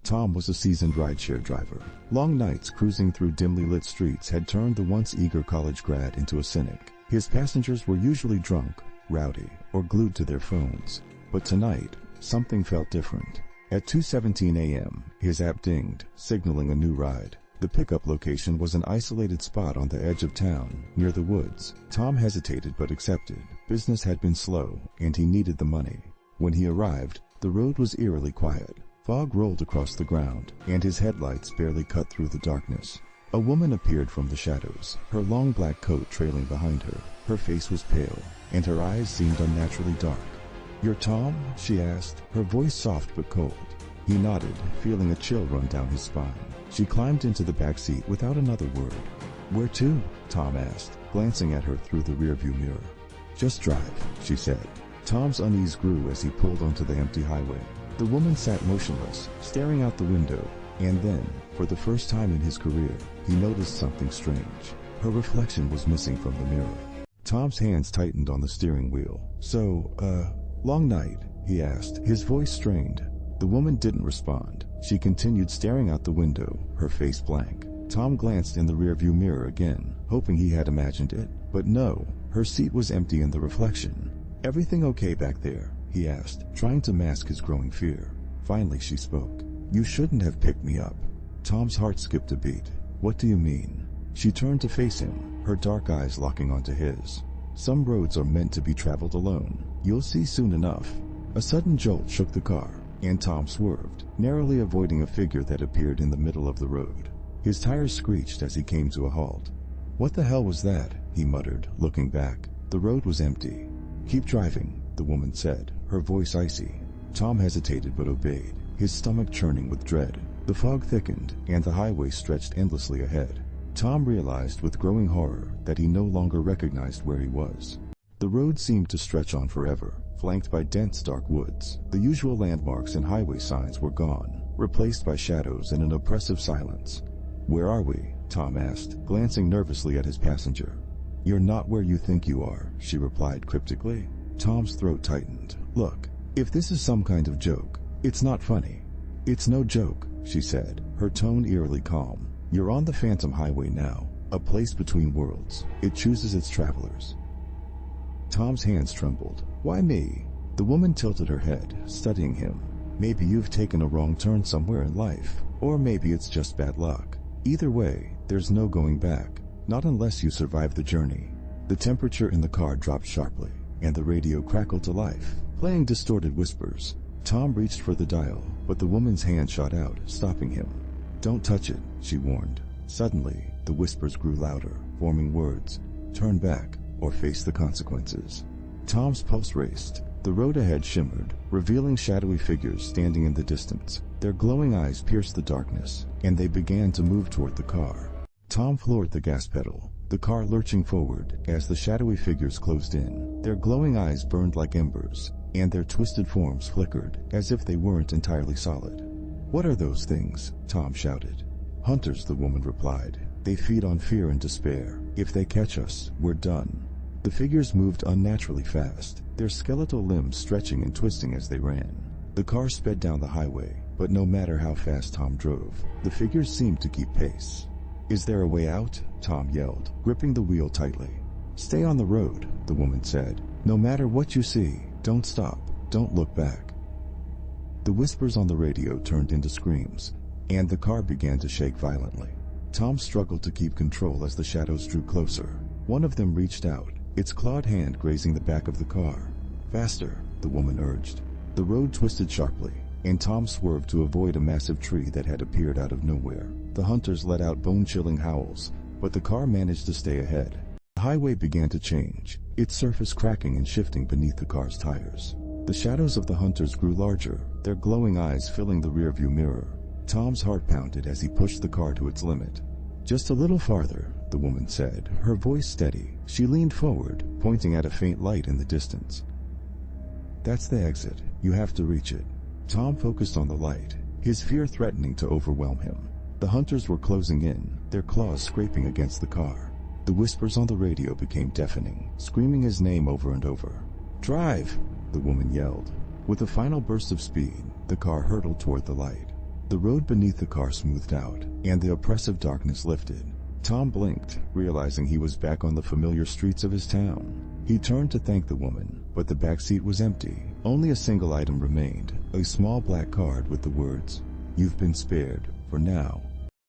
Tom was a seasoned rideshare driver. Long nights cruising through dimly lit streets had turned the once eager college grad into a cynic. His passengers were usually drunk, rowdy, or glued to their phones. But tonight, something felt different. At 2:17 a.m., his app dinged, signaling a new ride. The pickup location was an isolated spot on the edge of town, near the woods. Tom hesitated but accepted. Business had been slow, and he needed the money. When he arrived, the road was eerily quiet. Fog rolled across the ground, and his headlights barely cut through the darkness. A woman appeared from the shadows, her long black coat trailing behind her. Her face was pale, and her eyes seemed unnaturally dark. "You're Tom?" she asked, her voice soft but cold. He nodded, feeling a chill run down his spine. She climbed into the back seat without another word. "Where to?" Tom asked, glancing at her through the rearview mirror. "Just drive," she said. Tom's unease grew as he pulled onto the empty highway. The woman sat motionless, staring out the window, and then, for the first time in his career, he noticed something strange. Her reflection was missing from the mirror. Tom's hands tightened on the steering wheel. Long night?" he asked, his voice strained. The woman didn't respond. She continued staring out the window, her face blank. Tom glanced in the rearview mirror again, hoping he had imagined it. But no, her seat was empty in the reflection. "Everything okay back there?" he asked, trying to mask his growing fear. Finally she spoke. "You shouldn't have picked me up." Tom's heart skipped a beat. "What do you mean?" She turned to face him, her dark eyes locking onto his. "Some roads are meant to be traveled alone. You'll see soon enough." A sudden jolt shook the car, and Tom swerved, narrowly avoiding a figure that appeared in the middle of the road. His tires screeched as he came to a halt. "What the hell was that?" he muttered, looking back. The road was empty. "Keep driving," the woman said, her voice icy. Tom hesitated but obeyed, his stomach churning with dread. The fog thickened, and the highway stretched endlessly ahead. Tom realized with growing horror that he no longer recognized where he was. The road seemed to stretch on forever, flanked by dense dark woods. The usual landmarks and highway signs were gone, replaced by shadows and an oppressive silence. "Where are we?" Tom asked, glancing nervously at his passenger. "You're not where you think you are," she replied cryptically. Tom's throat tightened. "Look, if this is some kind of joke, it's not funny." "It's no joke," she said, her tone eerily calm. "You're on the Phantom Highway now, a place between worlds. It chooses its travelers." Tom's hands trembled. "Why me?" The woman tilted her head, studying him. "Maybe you've taken a wrong turn somewhere in life, or maybe it's just bad luck. Either way, there's no going back, not unless you survive the journey." The temperature in the car dropped sharply, and the radio crackled to life, playing distorted whispers. Tom reached for the dial, but the woman's hand shot out, stopping him. "Don't touch it," she warned. Suddenly, the whispers grew louder, forming words. "Turn back, or face the consequences." Tom's pulse raced. The road ahead shimmered, revealing shadowy figures standing in the distance. Their glowing eyes pierced the darkness, and they began to move toward the car. Tom floored the gas pedal, the car lurching forward as the shadowy figures closed in. Their glowing eyes burned like embers, and their twisted forms flickered, as if they weren't entirely solid. "What are those things?" Tom shouted. "Hunters," the woman replied. "They feed on fear and despair. If they catch us, we're done." The figures moved unnaturally fast, their skeletal limbs stretching and twisting as they ran. The car sped down the highway, but no matter how fast Tom drove, the figures seemed to keep pace. "Is there a way out?" Tom yelled, gripping the wheel tightly. "Stay on the road," the woman said. "No matter what you see, don't stop, don't look back." The whispers on the radio turned into screams, and the car began to shake violently. Tom struggled to keep control as the shadows drew closer. One of them reached out, its clawed hand grazing the back of the car. "Faster," the woman urged. The road twisted sharply, and Tom swerved to avoid a massive tree that had appeared out of nowhere. The hunters let out bone-chilling howls, but the car managed to stay ahead. The highway began to change, its surface cracking and shifting beneath the car's tires. The shadows of the hunters grew larger, their glowing eyes filling the rearview mirror. Tom's heart pounded as he pushed the car to its limit. "Just a little farther," the woman said, her voice steady. She leaned forward, pointing at a faint light in the distance. "That's the exit. You have to reach it." Tom focused on the light, his fear threatening to overwhelm him. The hunters were closing in, their claws scraping against the car. The whispers on the radio became deafening, screaming his name over and over. "Drive!" the woman yelled. With a final burst of speed, the car hurtled toward the light. The road beneath the car smoothed out, and the oppressive darkness lifted. Tom blinked, realizing he was back on the familiar streets of his town. He turned to thank the woman, but the back seat was empty. Only a single item remained, a small black card with the words, "You've been spared, for now."